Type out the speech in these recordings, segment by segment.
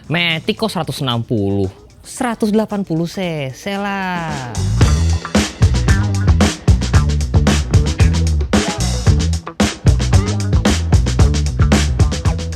Matic kok 160, 180 cc lah.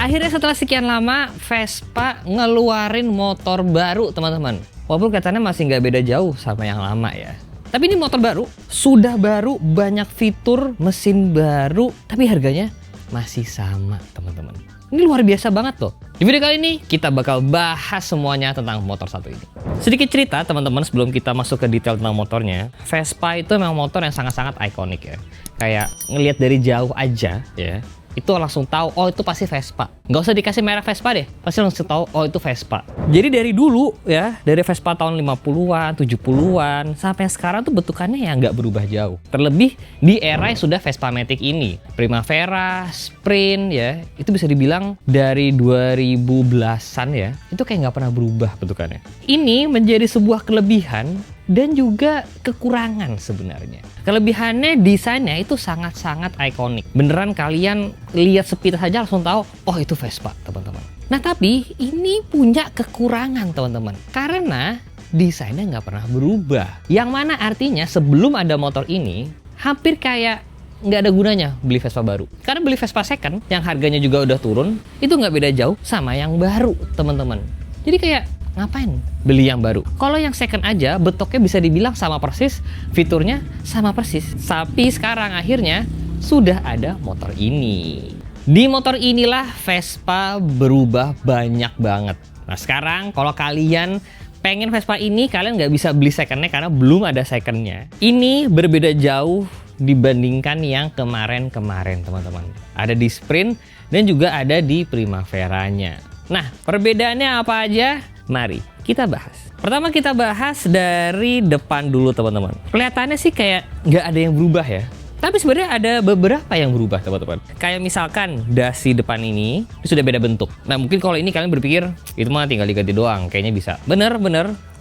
Akhirnya setelah sekian lama, Vespa ngeluarin motor baru, teman-teman. Walaupun katanya masih nggak beda jauh sama yang lama ya. Tapi ini motor baru, sudah baru, banyak fitur, mesin baru, tapi harganya masih sama, teman-teman. Ini luar biasa banget loh. Di video kali ini, kita bakal bahas semuanya tentang motor satu ini. Sedikit cerita, teman-teman, sebelum kita masuk ke detail tentang motornya. Vespa itu memang motor yang sangat-sangat ikonik ya. Kayak ngelihat dari jauh aja ya, itu langsung tahu, oh itu pasti Vespa. Nggak usah dikasih merek Vespa deh, pasti langsung tahu, oh itu Vespa. Jadi dari dulu ya, dari Vespa tahun 50-an, 70-an, sampai sekarang tuh bentukannya ya nggak berubah jauh. Terlebih di era yang sudah Vespa Matic ini. Primavera, Sprint ya, itu bisa dibilang dari 2010-an ya, itu kayak nggak pernah berubah bentukannya. Ini menjadi sebuah kelebihan dan juga kekurangan sebenarnya. Kelebihannya desainnya itu sangat-sangat ikonik. Beneran kalian lihat sepintas saja langsung tahu, oh itu Vespa, teman-teman. Nah tapi ini punya kekurangan, teman-teman. Karena desainnya nggak pernah berubah. Yang mana artinya sebelum ada motor ini, hampir kayak nggak ada gunanya beli Vespa baru. Karena beli Vespa second, yang harganya juga udah turun, itu nggak beda jauh sama yang baru, teman-teman. Jadi kayak, ngapain beli yang baru? Kalau yang second aja, bentuknya bisa dibilang sama persis, fiturnya sama persis. Tapi sekarang akhirnya sudah ada motor ini. Di motor inilah Vespa berubah banyak banget. Nah sekarang kalau kalian pengen Vespa ini, kalian nggak bisa beli secondnya karena belum ada secondnya. Ini berbeda jauh dibandingkan yang kemarin-kemarin, teman-teman. Ada di Sprint dan juga ada di Primaveranya. Nah perbedaannya apa aja? Mari kita bahas. Pertama kita bahas dari depan dulu, teman-teman. Kelihatannya sih kayak nggak ada yang berubah ya. Tapi sebenarnya ada beberapa yang berubah, teman-teman. Kayak misalkan dasi depan ini sudah beda bentuk. Nah mungkin kalau ini kalian berpikir itu mah tinggal diganti doang, kayaknya bisa. Bener,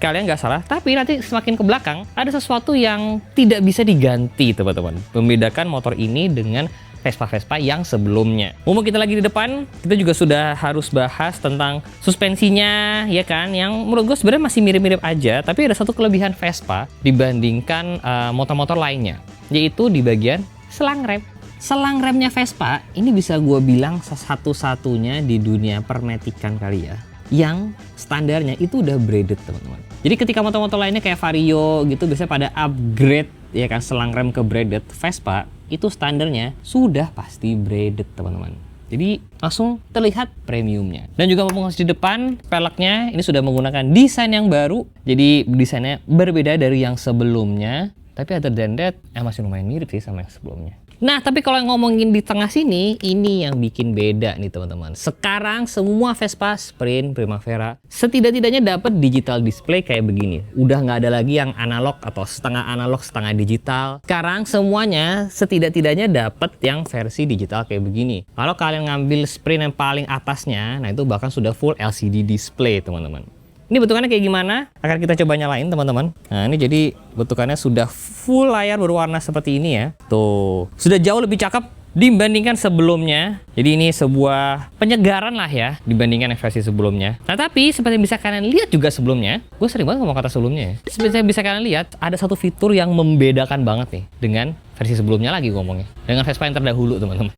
kalian nggak salah. Tapi nanti semakin ke belakang ada sesuatu yang tidak bisa diganti, teman-teman. Membedakan motor ini dengan Vespa-Vespa yang sebelumnya. Mumpung kita lagi di depan, kita juga sudah harus bahas tentang suspensinya, ya kan? Yang menurut gue sebenarnya masih mirip-mirip aja, tapi ada satu kelebihan Vespa dibandingkan motor-motor lainnya, yaitu di bagian selang rem. Selang remnya Vespa ini bisa gue bilang satu-satunya di dunia permetikan kali ya, yang standarnya itu udah braided, teman-teman. Jadi ketika motor-motor lainnya kayak Vario gitu biasanya pada upgrade ya kan selang rem ke braided, Vespa itu standarnya sudah pasti braided, teman-teman. Jadi langsung terlihat premiumnya. Dan juga mumpung di depan, peleknya ini sudah menggunakan desain yang baru. Jadi desainnya berbeda dari yang sebelumnya. Tapi other than that, masih lumayan mirip sih sama yang sebelumnya. Nah, tapi kalau ngomongin di tengah sini, ini yang bikin beda nih, teman-teman. Sekarang semua Vespa, Sprint, Primavera, setidak-tidaknya dapat digital display kayak begini. Udah nggak ada lagi yang analog atau setengah analog, setengah digital. Sekarang semuanya setidak-tidaknya dapat yang versi digital kayak begini. Kalau kalian ngambil Sprint yang paling atasnya, nah itu bahkan sudah full LCD display, teman-teman. Ini bentukannya kayak gimana? Akan kita coba nyalain, teman-teman. Nah, ini jadi bentukannya sudah full layar berwarna seperti ini ya. Tuh, sudah jauh lebih cakep dibandingkan sebelumnya. Jadi ini sebuah penyegaran lah ya dibandingkan versi sebelumnya. Nah, tapi seperti yang bisa kalian lihat juga sebelumnya, gue sering banget ngomong kata sebelumnya ya. Seperti yang bisa kalian lihat, ada satu fitur yang membedakan banget nih dengan versi sebelumnya lagi ngomongnya. Dengan Vespa yang terdahulu, teman-teman.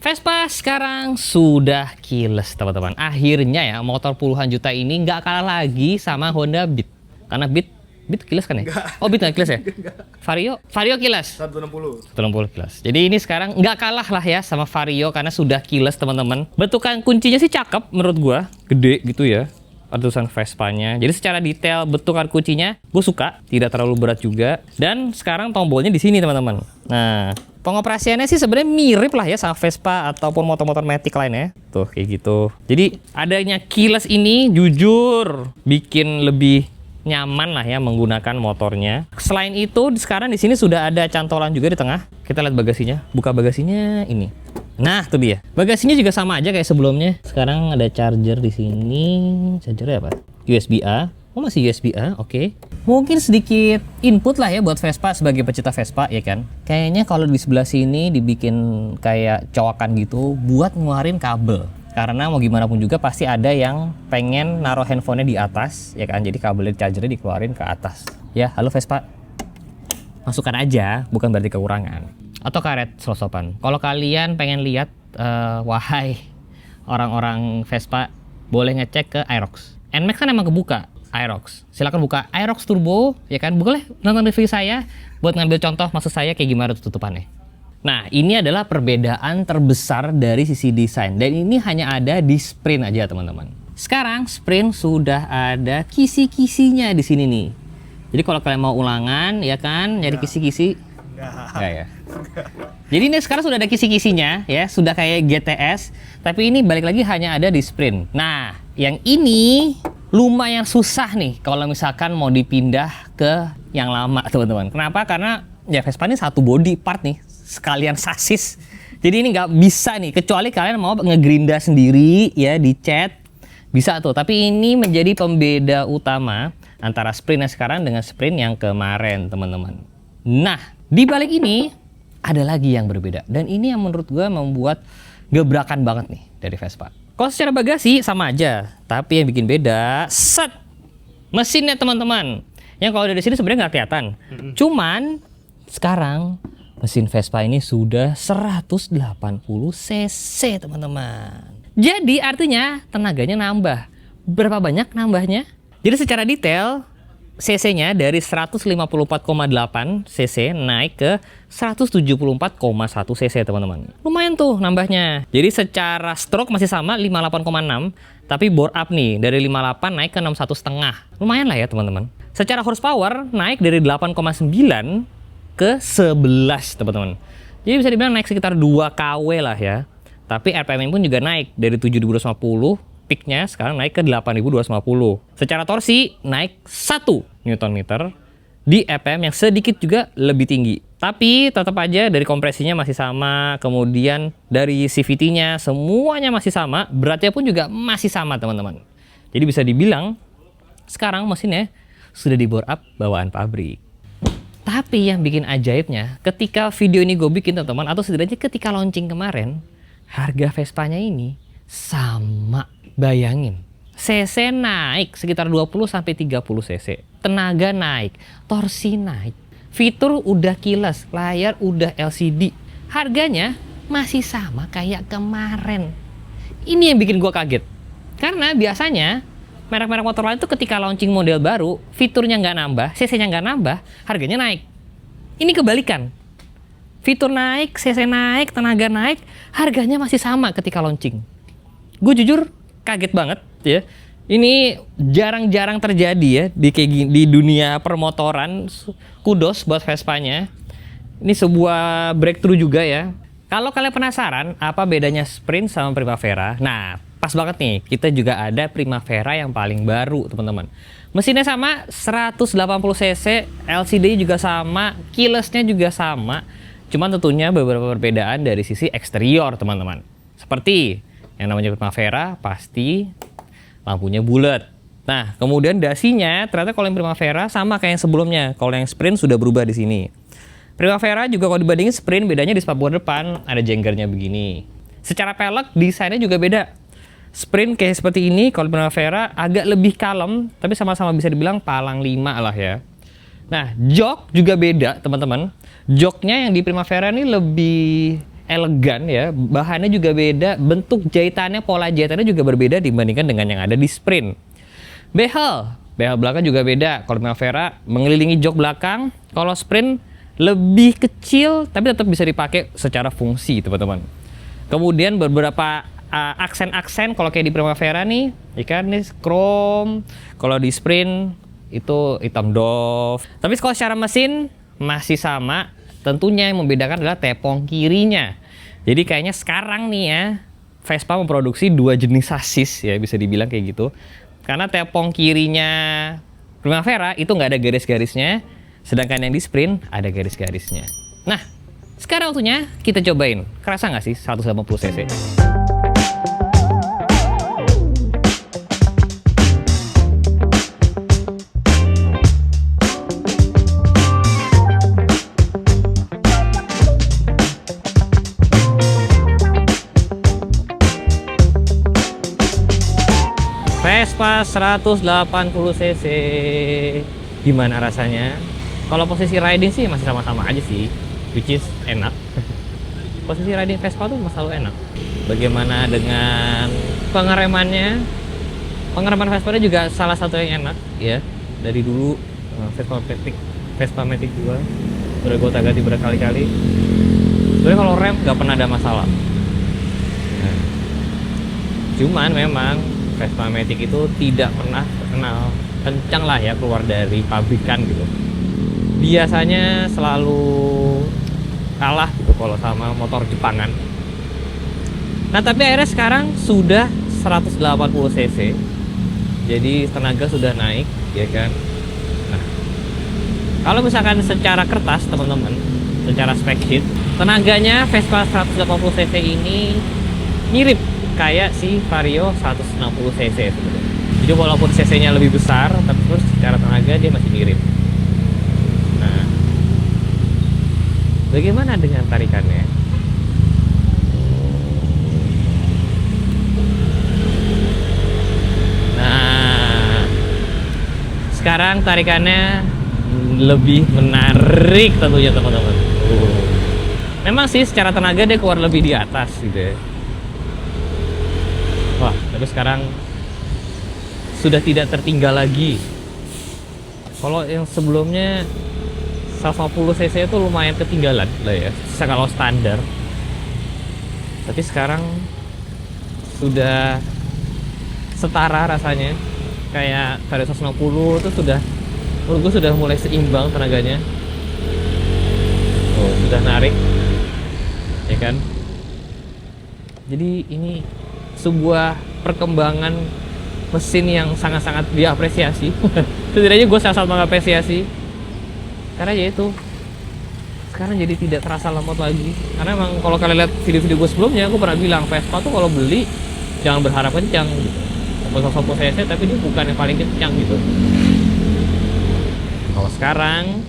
Vespa sekarang sudah keyless, teman-teman. Akhirnya ya motor puluhan juta ini nggak kalah lagi sama Honda Beat. Karena Beat keyless kan ya? Enggak. Oh Beat nggak keyless ya? Enggak. Vario keyless? 160 keyless. Jadi ini sekarang nggak kalah lah ya sama Vario karena sudah keyless, teman-teman. Bentukan kuncinya sih cakep menurut gua, gede gitu ya. Ada tulisan Vespanya. Jadi secara detail bentukan kuncinya gue suka, tidak terlalu berat juga. Dan sekarang tombolnya di sini, teman-teman. Nah, pengoperasiannya sih sebenarnya mirip lah ya sama Vespa ataupun motor-motor Matic lainnya. Tuh kayak gitu. Jadi adanya keyless ini jujur bikin lebih nyaman lah ya menggunakan motornya. Selain itu sekarang di sini sudah ada cantolan juga di tengah. Kita lihat bagasinya. Buka bagasinya ini. Nah, itu dia. Bagasinya juga sama aja kayak sebelumnya. Sekarang ada charger di sini. Chargernya apa? USB-A. Oh, masih USB-A. Oke. Mungkin sedikit input lah ya buat Vespa sebagai pecinta Vespa ya kan. Kayaknya kalau di sebelah sini dibikin kayak cowakan gitu buat ngeluarin kabel. Karena mau gimana pun juga pasti ada yang pengen naruh handphonenya di atas, ya kan? Jadi kabel chargernya dikeluarin ke atas. Ya, halo Vespa. Masukkan aja, bukan berarti kekurangan. Atau karet selosopan. Kalau kalian pengen lihat, wahai orang-orang Vespa, boleh ngecek ke Aerox. NMAX kan emang kebuka, Aerox. Silakan buka Aerox Turbo, ya kan? Boleh nonton review saya buat ngambil contoh maksud saya kayak gimana tutupannya. Nah, ini adalah perbedaan terbesar dari sisi desain. Dan ini hanya ada di Sprint aja, teman-teman. Sekarang, Sprint sudah ada kisi-kisinya di sini nih. Jadi kalau kalian mau ulangan, ya kan, nyari kisi-kisi. Enggak ya. Jadi ini sekarang sudah ada kisi-kisinya, ya. Sudah kayak GTS. Tapi ini balik lagi hanya ada di Sprint. Nah, yang ini lumayan susah nih kalau misalkan mau dipindah ke yang lama, teman-teman. Kenapa? Karena ya Vespa ini satu body part nih. Sekalian sasis, jadi ini nggak bisa nih kecuali kalian mau ngegerinda sendiri ya, dicat bisa tuh. Tapi ini menjadi pembeda utama antara Sprint yang sekarang dengan Sprint yang kemarin, teman-teman. Nah, di balik ini ada lagi yang berbeda dan ini yang menurut gue membuat gebrakan banget nih dari Vespa. Kalau secara bagasi sama aja, tapi yang bikin beda mesinnya, teman-teman. Yang kalau dari sini sebenarnya nggak kelihatan. Cuman sekarang mesin Vespa ini sudah 180 cc, teman-teman. Jadi artinya tenaganya nambah. Berapa banyak nambahnya? Jadi secara detail, cc-nya dari 154,8 cc naik ke 174,1 cc, teman-teman. Lumayan tuh nambahnya. Jadi secara stroke masih sama 58,6, tapi bore up nih dari 58 naik ke 61,5. Lumayan lah ya, teman-teman. Secara horsepower naik dari 8,9 ke 11, teman-teman. Jadi bisa dibilang naik sekitar 2 kW lah ya. Tapi RPM pun juga naik dari 7.250 peaknya sekarang naik ke 8.250. Secara torsi naik 1 Nm di RPM yang sedikit juga lebih tinggi. Tapi tetap aja dari kompresinya masih sama, kemudian dari CVT-nya semuanya masih sama, beratnya pun juga masih sama, teman-teman. Jadi bisa dibilang sekarang mesinnya sudah di bore up bawaan pabrik. Tapi yang bikin ajaibnya, ketika video ini gue bikin, teman-teman, atau setidaknya ketika launching kemarin, harga Vespanya ini sama. Bayangin, cc naik sekitar 20-30 cc, tenaga naik, torsi naik, fitur udah kilas, layar udah LCD, harganya masih sama kayak kemarin. Ini yang bikin gue kaget. Karena biasanya merek-merek motor lain itu ketika launching model baru, fiturnya nggak nambah, cc-nya nggak nambah, harganya naik. Ini kebalikan. Fitur naik, cc naik, tenaga naik, harganya masih sama ketika launching. Gue jujur kaget banget ya. Ini jarang-jarang terjadi ya di dunia permotoran. Kudos buat Vespanya. Ini sebuah breakthrough juga ya. Kalau kalian penasaran apa bedanya Sprint sama Primavera, nah pas banget nih, kita juga ada Primavera yang paling baru, teman-teman. Mesinnya sama, 180 cc, LCD juga sama, keyless-nya juga sama. Cuman tentunya beberapa perbedaan dari sisi eksterior, teman-teman. Seperti yang namanya Primavera, pasti lampunya bulat. Nah, kemudian dasinya, ternyata kalau yang Primavera sama kayak yang sebelumnya. Kalau yang Sprint sudah berubah di sini. Primavera juga kalau dibandingin Sprint, bedanya di spakbor depan, ada jenggernya begini. Secara pelek, desainnya juga beda. Sprint kayak seperti ini, kalau Primavera agak lebih kalem, tapi sama-sama bisa dibilang palang 5 lah ya. Nah, jok juga beda, teman-teman. Joknya yang di Primavera ini lebih elegan ya, bahannya juga beda, bentuk jahitannya, pola jahitannya juga berbeda dibandingkan dengan yang ada di Sprint. Behel belakang juga beda. Kalau Primavera mengelilingi jok belakang, kalau Sprint lebih kecil, tapi tetap bisa dipakai secara fungsi, teman-teman. Kemudian beberapa aksen-aksen kalau kayak di Primavera nih, ikan nih chrome, kalau di Sprint itu hitam doff. Tapi kalau secara mesin masih sama, tentunya yang membedakan adalah tepung kirinya. Jadi kayaknya sekarang nih ya, Vespa memproduksi 2 jenis sasis ya, bisa dibilang kayak gitu. Karena tepung kirinya Primavera itu nggak ada garis-garisnya, sedangkan yang di Sprint ada garis-garisnya. Nah, sekarang waktunya kita cobain. Kerasa nggak sih 180 cc? Vespa 180 cc. Gimana rasanya? Kalau posisi riding sih masih sama-sama aja sih, which is enak. Posisi riding Vespa tuh selalu enak. Bagaimana dengan pengeremannya? Pengereman Vespa juga salah satu yang enak ya. Dari dulu Vespa Matic 2 udah gue ganti berkali-kali. Sebenarnya kalau rem nggak pernah ada masalah. Nah, cuman memang Vespa Matic itu tidak pernah terkenal kencang lah ya keluar dari pabrikan gitu. Biasanya selalu kalah gitu kalau sama motor Jepangan. Nah tapi akhirnya sekarang sudah 180 cc, jadi tenaga sudah naik ya kan. Nah kalau misalkan secara kertas teman-teman, secara spec sheet, tenaganya Vespa 180 cc ini mirip kayak si Vario 160 cc sebenarnya. Jadi walaupun cc nya lebih besar, tapi terus secara tenaga dia masih mirip. Nah bagaimana dengan tarikannya? Sekarang tarikannya lebih menarik tentunya teman-teman. Memang sih secara tenaga dia keluar lebih di atas gitu ya. Wah, tapi sekarang sudah tidak tertinggal lagi. Kalau yang sebelumnya 150 cc itu lumayan ketinggalan lah ya, kalau standar. Tapi sekarang sudah setara rasanya. Kayak Vario 160 itu sudah, menurut gue sudah mulai seimbang tenaganya. Oh, sudah narik ya kan. Jadi ini sebuah perkembangan mesin yang sangat-sangat diapresiasi. Setidaknya gue sangat mengapresiasi, karena ya itu sekarang jadi tidak terasa lemot lagi. Karena emang kalau kalian lihat video-video gue sebelumnya, gue pernah bilang Vespa tuh kalau beli jangan berharap kencang gitu. 180 cc tapi dia bukan yang paling kencang gitu. Kalau sekarang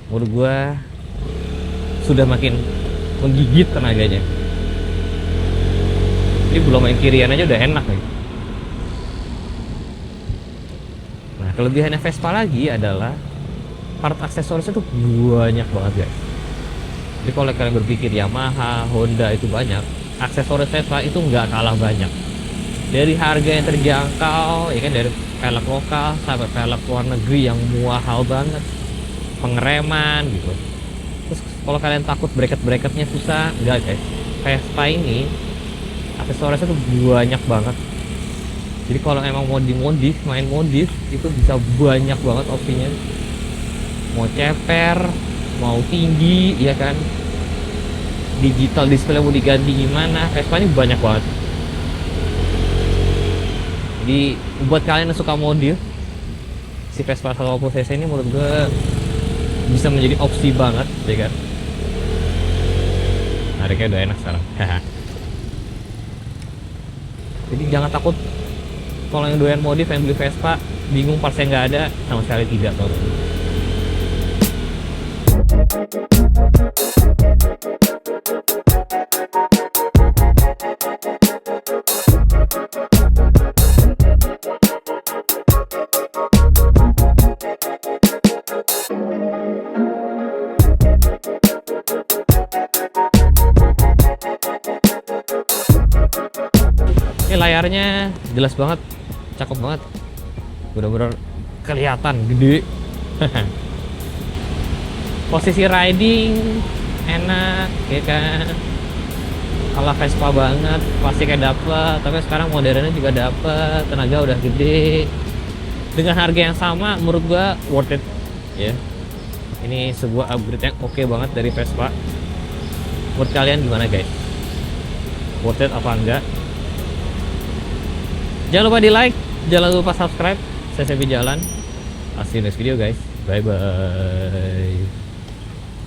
menurut gue sudah makin menggigit tenaganya. Ini belum main kirian aja udah enak nih. Nah kelebihannya Vespa lagi adalah part aksesorisnya tuh banyak banget guys. Jadi kalau kalian berpikir Yamaha, Honda itu banyak, aksesoris Vespa itu nggak kalah banyak. Dari harga yang terjangkau ya kan, dari velg lokal sampai velg luar negeri yang mahal banget, pengereman gitu. Terus kalau kalian takut bracket-bracketnya susah, enggak guys, Vespa ini aksesorisnya tuh banyak banget. Jadi kalau emang mau dimodif, main modif itu bisa banyak banget opsinya. Mau ceper, mau tinggi ya kan, digital display mau diganti gimana, Vespa ini banyak banget. Jadi buat kalian yang suka modif, si Vespa 180 cc ini menurut gue bisa menjadi opsi banget ya kan. Nariknya udah enak sekarang. Jadi jangan takut kalau yang doyan modif, yang beli Vespa bingung partsnya nggak ada, sama sekali tidak teman-teman. Ini layarnya jelas banget, cakep banget, bener-bener kelihatan gede. Posisi riding enak ya kan, ala Vespa banget, plastiknya dapet, tapi sekarang modernnya juga dapet, tenaga udah gede, dengan harga yang sama menurut gua worth it ya. Ini sebuah upgrade yang oke banget dari Vespa. Menurut kalian gimana guys? Worth it apa enggak? Jangan lupa di like, jangan lupa subscribe. Saya Sevi Jalan. I'll see you next video guys. Bye bye.